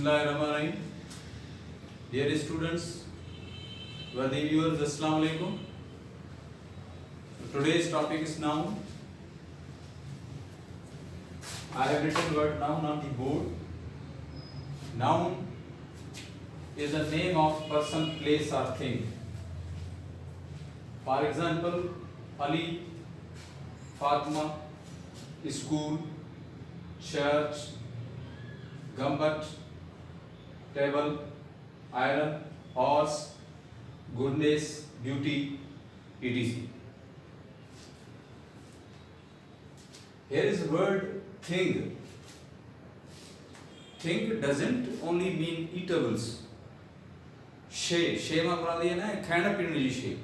Bismillahirrahmanirrahim. Dear students, worthy viewers, Assalamu alaikum. Today's topic is noun. I have written word noun on the board. Noun is the name of person, place or thing. For example, Ali, Fatima, school, church, gumbat, table, iron, horse, goodness, beauty, etc. Here is the word thing. Thing doesn't only mean eatables. Shay में अपना दिया ना खाना पीने की shay.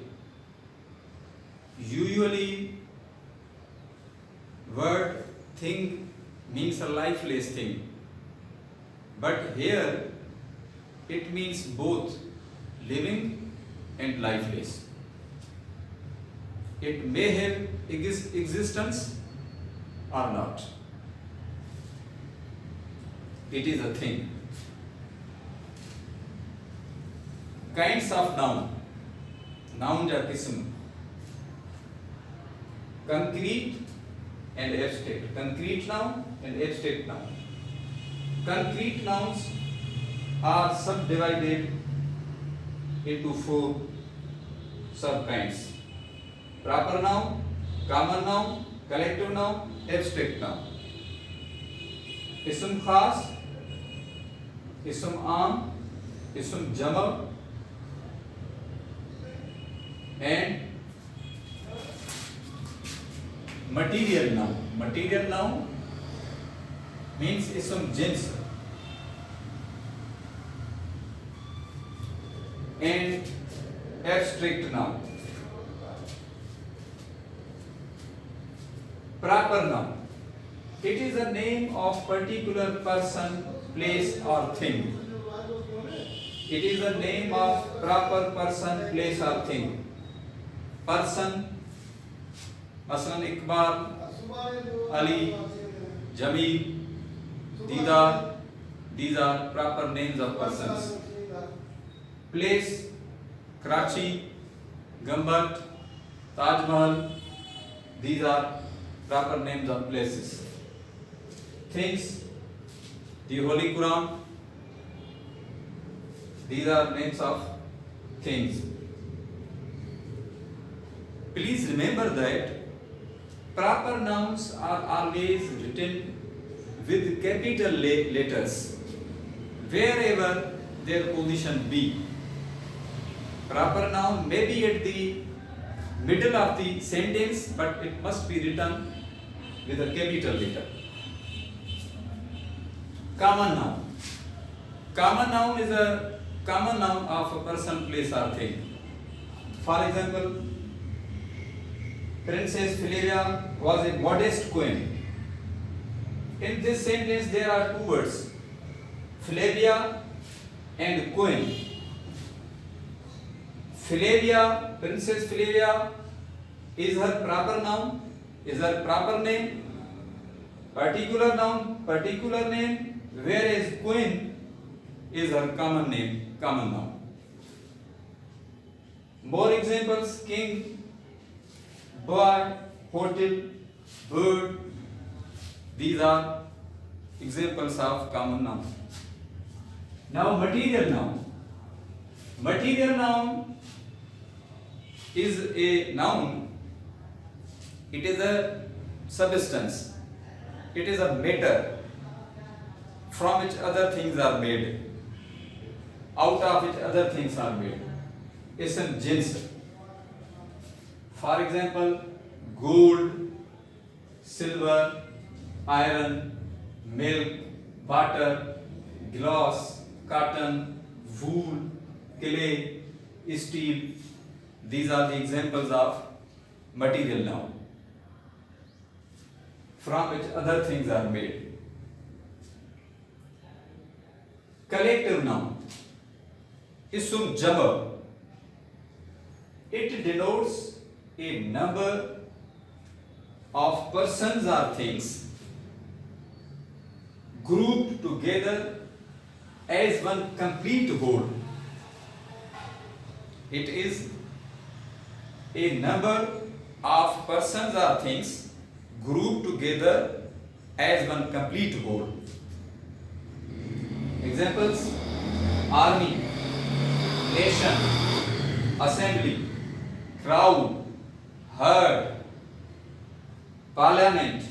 Usually word thing means a lifeless thing, but here it means both living and lifeless. It may have existence or not. It is a thing. Kinds of noun. Noun ja qism. Concrete and abstract. Concrete noun and abstract noun. Concrete nouns are subdivided into four subkinds: proper noun, common noun, collective noun, abstract noun. इसम खास, इसम आम, इसम जमा and material noun. Material noun means ism jins and abstract noun. Proper noun. It is a name of particular person, place or thing. It is a name of proper person, place or thing. Person, Masalan Iqbal, Ali, Jamil, Didar, these are proper names of persons. Place, Karachi, Gumbat, Taj Mahal, these are proper names of places. Things, the Holy Quran, these are names of things. Please remember that proper nouns are always written with capital letters wherever their position be. Proper noun may be at the middle of the sentence, but it must be written with a capital letter. Common noun. Common noun is a common noun of a person, place or thing. For example, Princess Flavia was a modest queen. In this sentence there are two words, Flavia and queen. Flavia, Princess Flavia is her proper noun, is her proper name, particular noun, particular name, whereas queen is her common name, common noun. More examples: king, boy, hotel, bird. These are examples of common noun. Now material noun. Material noun is a noun. It is a substance. It is a matter from which other things are made. Out of which other things are made. Ism jins. For example, gold, silver, iron, milk, butter, glass, cotton, wool, clay, steel. These are the examples of material noun from which other things are made. Collective noun. Ism jama. It denotes a number of persons or things grouped together as one complete whole. It is a number of persons or things grouped together as one complete whole. Examples: army, nation, assembly, crowd, herd, parliament,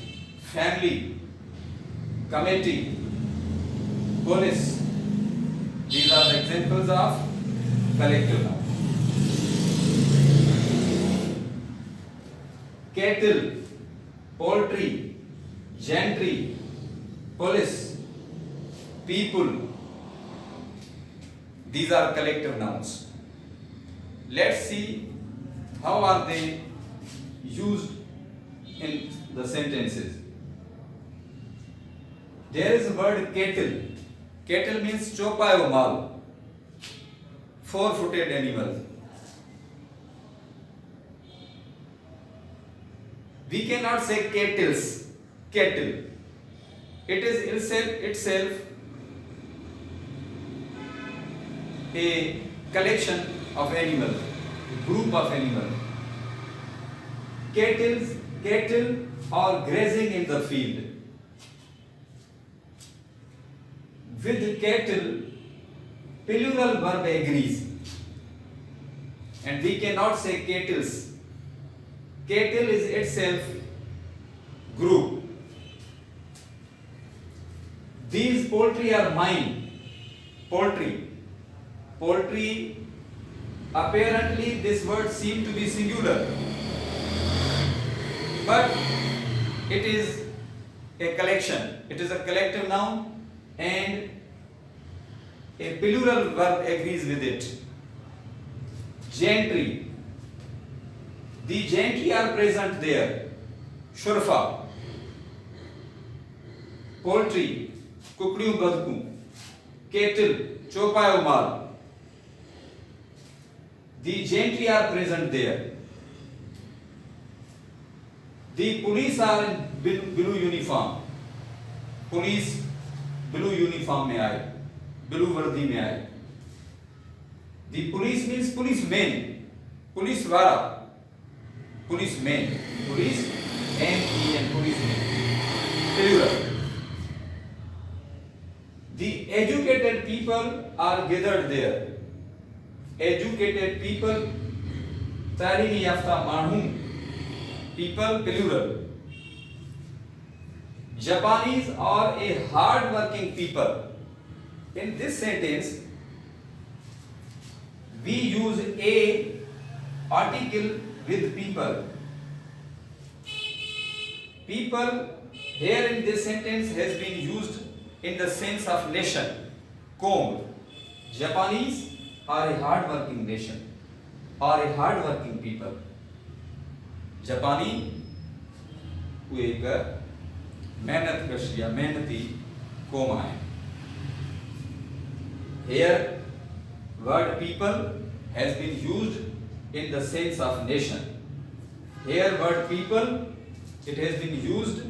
family, committee, police. These are the examples of collective noun. Cattle, poultry, gentry, police, people. These are collective nouns. Let's see how are they used in the sentences. There is a word cattle. Cattle means chopayo mal, four-footed animals. We cannot say cattles, cattle. It is itself a collection of animals, group of animals. Cattle are grazing in the field. With cattle, plural verb agrees, and we cannot say cattles. Cattle is itself group. These poultry are mine. Poultry, apparently this word seems to be singular, but it is a collection. It is a collective noun, and a plural verb agrees with it. Gentry. The gentry are present there. Shurfa. Poultry. Kukdiyu badku. Cattle. Chopayo mal. The gentry are present there. The police are in blue uniform. Police blue uniform में आए, blue वर्दी में आए. The police means policemen, police वाला, policemen, police men, policemen, plural. The educated people are gathered there. Educated people, तालीमी याफ्ता मानू, people plural. Japanese are a hard-working people. In this sentence, we use a article with people. People here in this sentence has been used in the sense of nation. Kong. Japanese are a hard-working nation, or a hard-working people. Japani को एक मेहनत कश या मेहनती कौम है. Here word people has been used in the sense of nation. Here word people, it has been used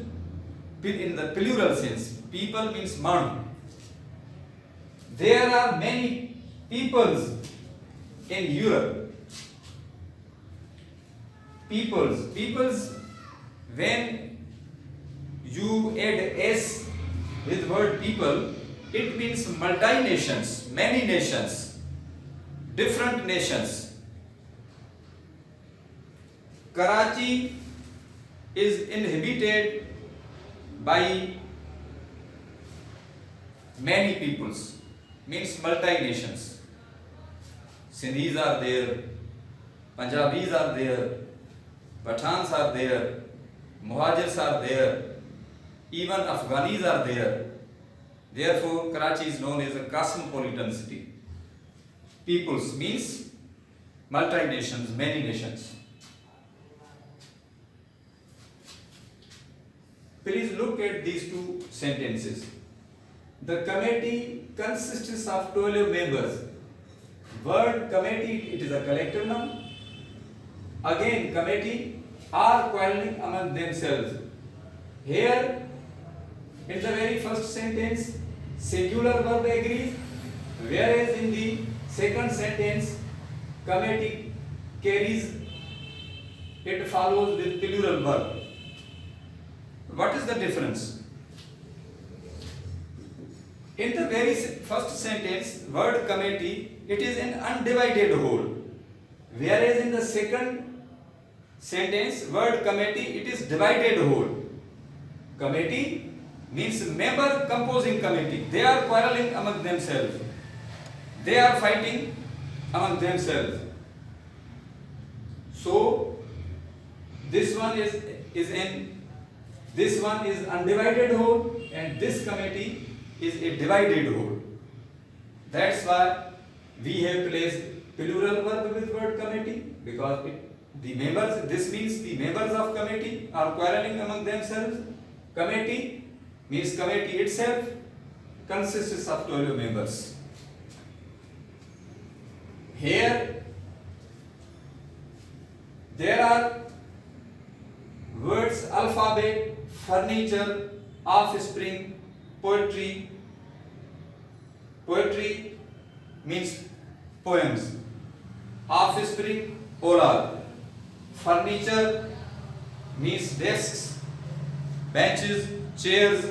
in the plural sense. People means man. There are many peoples in Europe. Peoples, when you add s with word people, it means multi-nations, many nations, different nations. Karachi is inhabited by many peoples, means multi-nations. Sindhis are there, Punjabis are there, Pathans are there, Muhajirs are there, even Afghanis are there. Therefore, Karachi is known as a cosmopolitan city. Peoples means multi-nations, many nations. Please look at these two sentences. The committee consists of 12 members. Word committee, it is a collective noun. Again, committee are quarreling among themselves. Here, in the very first sentence, singular verb agrees Whereas in the second sentence, committee carries, it follows with plural verb. What is the difference? In the very first sentence, word committee, it is an undivided whole. Whereas in the second sentence, word committee, it is divided whole. Committee means member composing committee. They are quarreling among themselves. They are fighting among themselves. So this one is undivided whole, and this committee is a divided whole. That's why we have placed plural verb with word committee, because this means the members of committee are quarreling among themselves. Committee means committee itself consists of 12 members. Here there are words alphabet, furniture, offspring, poetry. Poetry means poems. Offspring, oral. Furniture means desks, benches, chairs,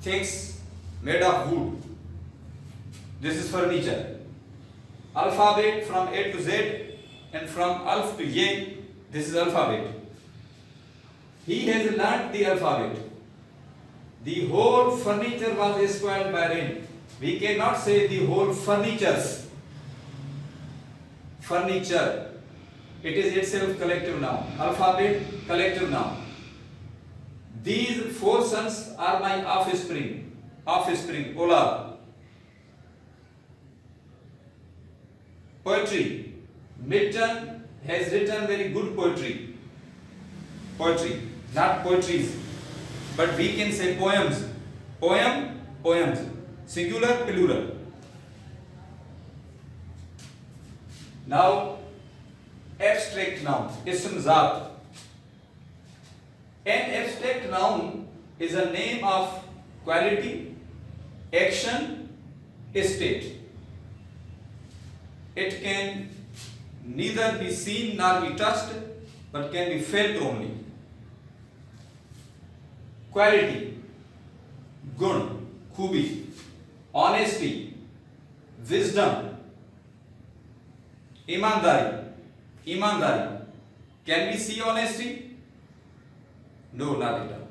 things made of wood. This is furniture. Alphabet from A to Z and from Alf to Ye. This is alphabet. He has learnt the alphabet. The whole furniture was spoiled by rain. We cannot say the whole furnitures. Furniture. It is itself collective noun. Alphabet, collective noun. These 4 sons are my offspring. Offspring, Ola. Poetry. Milton has written very good poetry. Poetry, not poetries. But we can say poems. Poem, poems. Singular, plural. Now, abstract noun. Ism Zat. An abstract noun is a name of quality, action, state. It can neither be seen nor be touched, but can be felt only. Quality, gun, khubi, honesty, wisdom, imandari, imandari. Can we see honesty? No, not at all.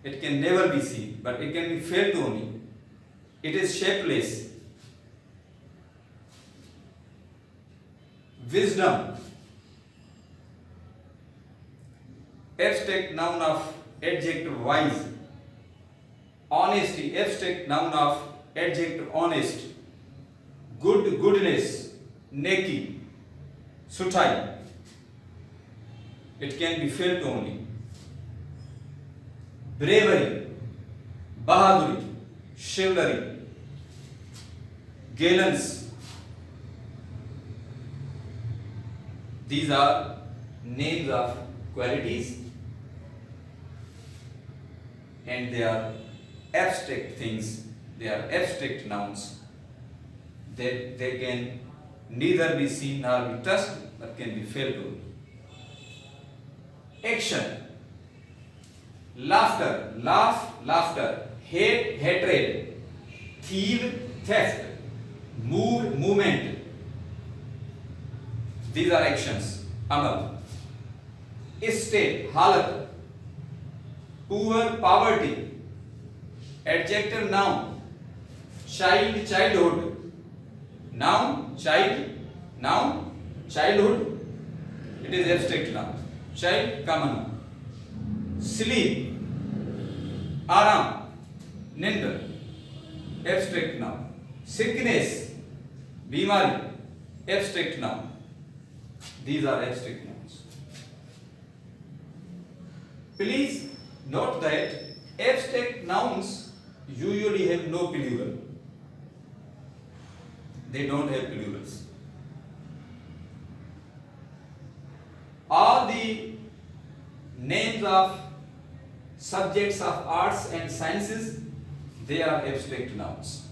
It can never be seen, but it can be felt only. It is shapeless. Wisdom, abstract noun of adjective wise. Honesty, abstract noun of adjective honest. Good, goodness, neki, sutai. It can be felt only. Bravery, bahaduri, chivalry, gallants. These are names of qualities, and they are abstract things. They are abstract nouns. They can neither be seen nor be touched, but can be felt only. Action, laughter, laugh, laughter, hate, hatred, thief, theft, move, movement. These are actions. Amal. State, halat, poor, poverty, adjective noun, child, childhood, noun, child, noun, childhood. It is abstract noun. Child, common noun. Sleep, aram, nindra, abstract noun. Sickness, bimari, abstract noun. These are abstract nouns. Please note that abstract nouns usually have no plural. They don't have plurals. All the names of subjects of arts and sciences, they are abstract nouns.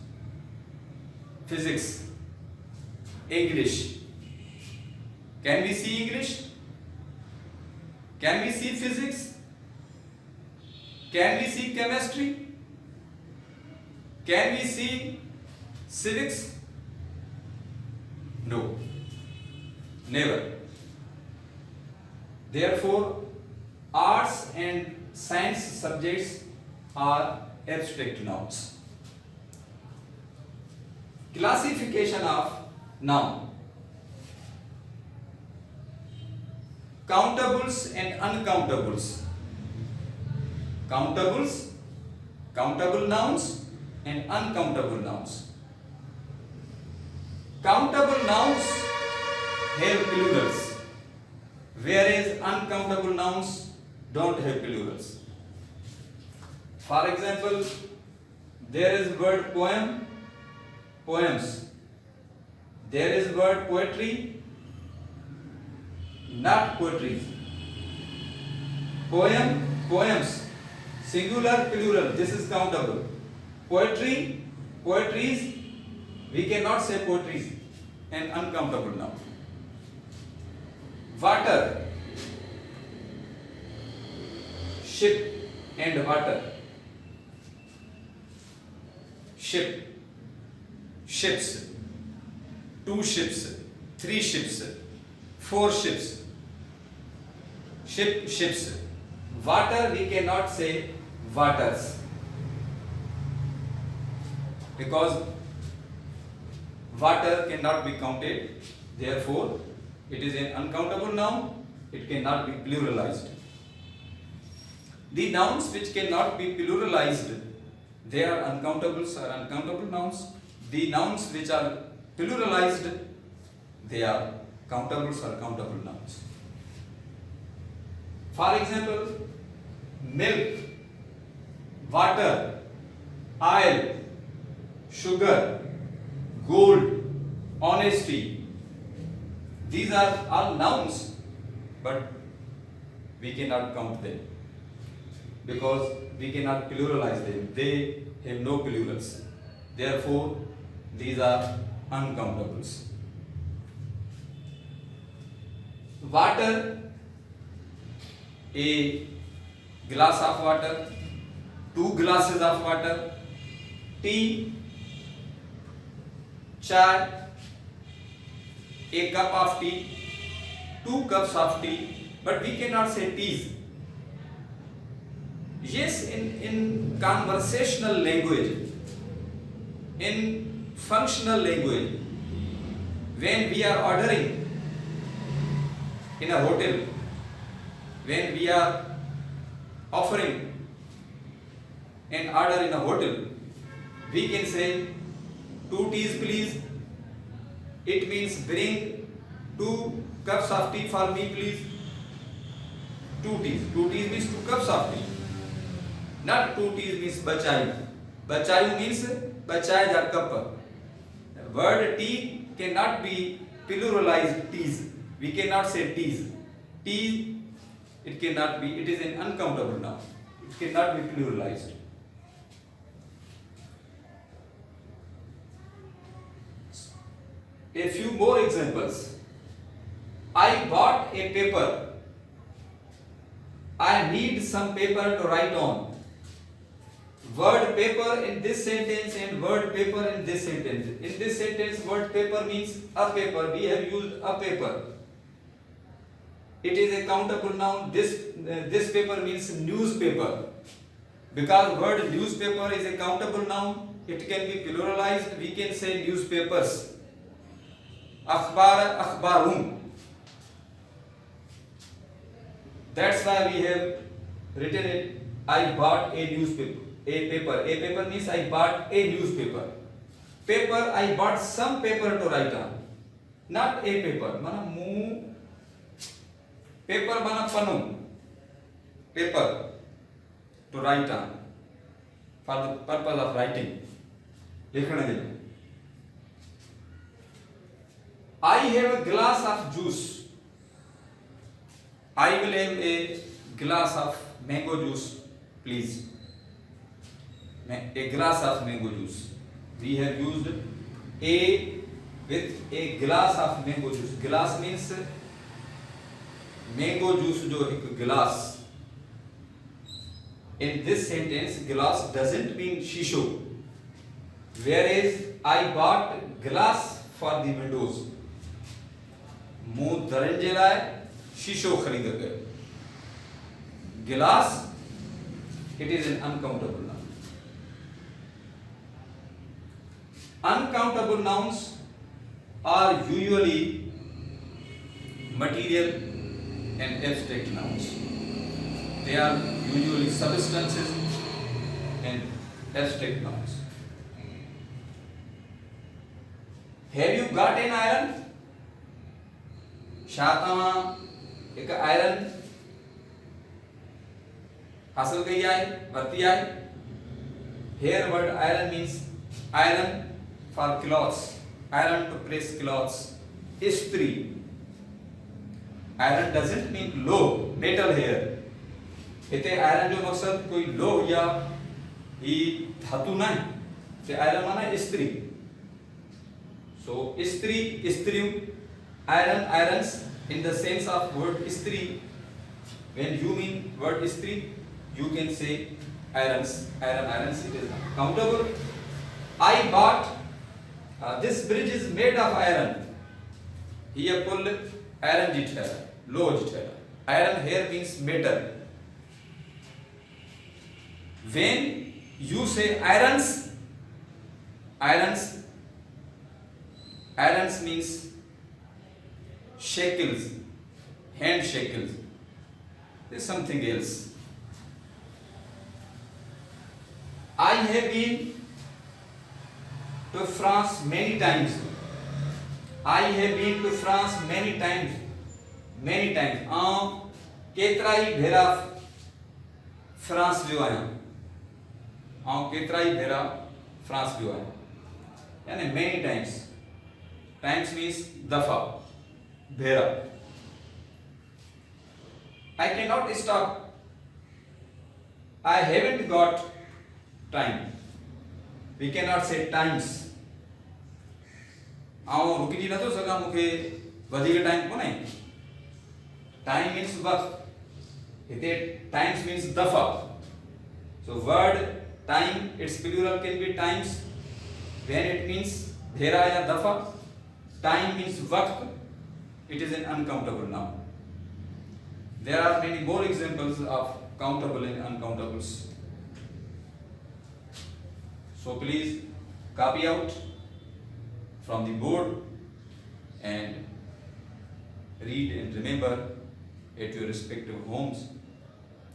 physics, English. Can we see English? Can we see physics? Can we see chemistry? Can we see civics? No, never. Therefore, arts and science subjects are abstract nouns. Classification of noun. Countables and uncountables. Countables, countable nouns and uncountable nouns. Countable nouns have plurals, whereas uncountable nouns don't have plurals. For example, there is word poem, poems. There is word poetry, not poetries. Poem, poems. Singular, plural, this is countable. Poetry, poetries, we cannot say poetries, and uncountable now. Water, ship and water. Ship, ships, 2 ships, 3 ships, 4 ships. Ship, ships. Water, we cannot say waters, because water cannot be counted, therefore it is an uncountable noun, it cannot be pluralized. The nouns which cannot be pluralized, they are uncountables or uncountable nouns. The nouns which are pluralized, they are countables or countable nouns. For example, milk, water, oil, sugar, gold, honesty. These are all nouns, but we cannot count them because we cannot pluralize them. They have no plurals. Therefore, these are uncountables. Water, a glass of water, 2 glasses of water. Tea, chai, a cup of tea, 2 cups of tea, but we cannot say teas. Yes, in conversational language, in functional language, when we are ordering in a hotel, when we are offering an order in a hotel, we can say 2 teas please. It means bring 2 cups of tea for me please. 2 teas. 2 teas means 2 cups of tea. Not 2 teas means bachayu. Bachayu means bachai or cup. The word tea cannot be pluralized teas. We cannot say teas. Tea, it cannot be, it is an uncountable noun. It cannot be pluralized. A few more examples. I bought a paper. I need some paper to write on. Word paper in this sentence and word paper in this sentence. In this sentence, word paper means a paper. We have used a paper. It is a countable noun. This paper means newspaper. Because word newspaper is a countable noun, it can be pluralized. We can say newspapers. Akhbar, akhbarun. That's why we have written it. I bought a newspaper. A paper. A paper means I bought a newspaper. Paper, I bought some paper to write on. Not a paper. Mana mu. Paper mana panu. Paper to write on. For the purpose of writing. I have a glass of juice. I will have a glass of mango juice, please. A glass of mango juice. We have used A with a glass of mango juice. Glass means mango juice जो एक glass. In this sentence, glass doesn't mean शीशो. Whereas I bought glass for the windows. मुंह दरंजे लाए शीशो खरीद गए. Glass, it is an uncountable noun. Uncountable nouns are usually material and abstract nouns. They are usually substances and abstract nouns. Have you got an iron? शातामा एक iron हासिल कई आए वरती आए. Here word iron means iron for cloths, iron to press cloths. Istri. Iron doesn't mean low metal here. इते iron जो मकसद कोई लो या ही धातु नहीं. ते आयरन माना इस्त्री. So istri, istriu, iron, irons in the sense of word istri. When you mean word istri, you can say irons, iron, irons. It is countable. I bought. This bridge is made of iron. Here pull iron jithera, low jithera. Iron here means metal. When you say irons, irons means shackles, hand shackles. There is something else. I have been to France many times. I have been to France many times. Many times. केतरा he Bhera France जो आया. केतरा ही भेरा France जो आया. यानी many times. Times means दफा. भेरा. I cannot stop. I haven't got time. We cannot say times. आऊं रुकी जी नथो सघां मूंखे वधीक टाइम कोन्हे. Time means वक्त. हिते times means दफ़ा. So word time, its plural can be times. When it means भेरा या दफ़ा. Time means वक्त. It is an uncountable noun. There are many more examples of countable and uncountables. So please copy out from the board and read and remember at your respective homes.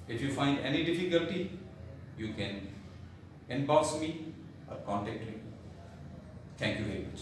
If you find any difficulty, you can inbox me or contact me. Thank you very much.